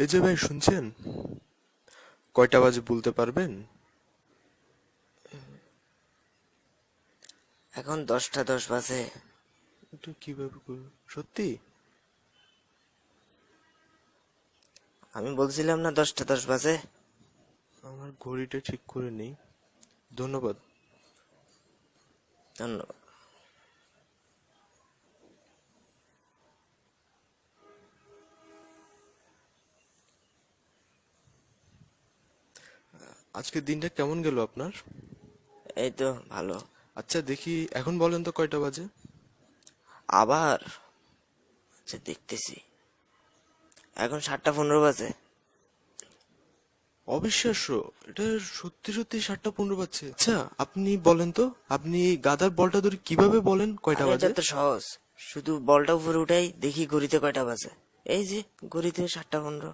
এই যে ভাই শুনছেন, কয়টা বাজে বলতে পারবেন? এখন 10টা 10 বাজে। এটা কিভাবে সত্যি? আমি বলছিলাম না 10টা 10 বাজে। আমার ঘড়িটা ঠিক করে নেই। ধন্যবাদ। ধন্যবাদ। আজকের দিনটা কেমন গেল আপনার? এই তো ভালো। আচ্ছা দেখি, এখন বলেন তো কয়টা বাজে? আবার আচ্ছা দেখতেছি, এখন 7টা 15 বাজে। অবিশ্বাস্য, এটা সত্যি সত্যি 7টা 15 বাজছে। আচ্ছা আপনি বলেন তো, আপনি এই গাদার বলটা ধরে কিভাবে বলেন কয়টা আরে এটা বাজে? তো সহজ, শুধু বলটা উপরে উঠাই দেখি ঘড়িতে কয়টা বাজে। এই যে ঘড়িতে 7টা 15।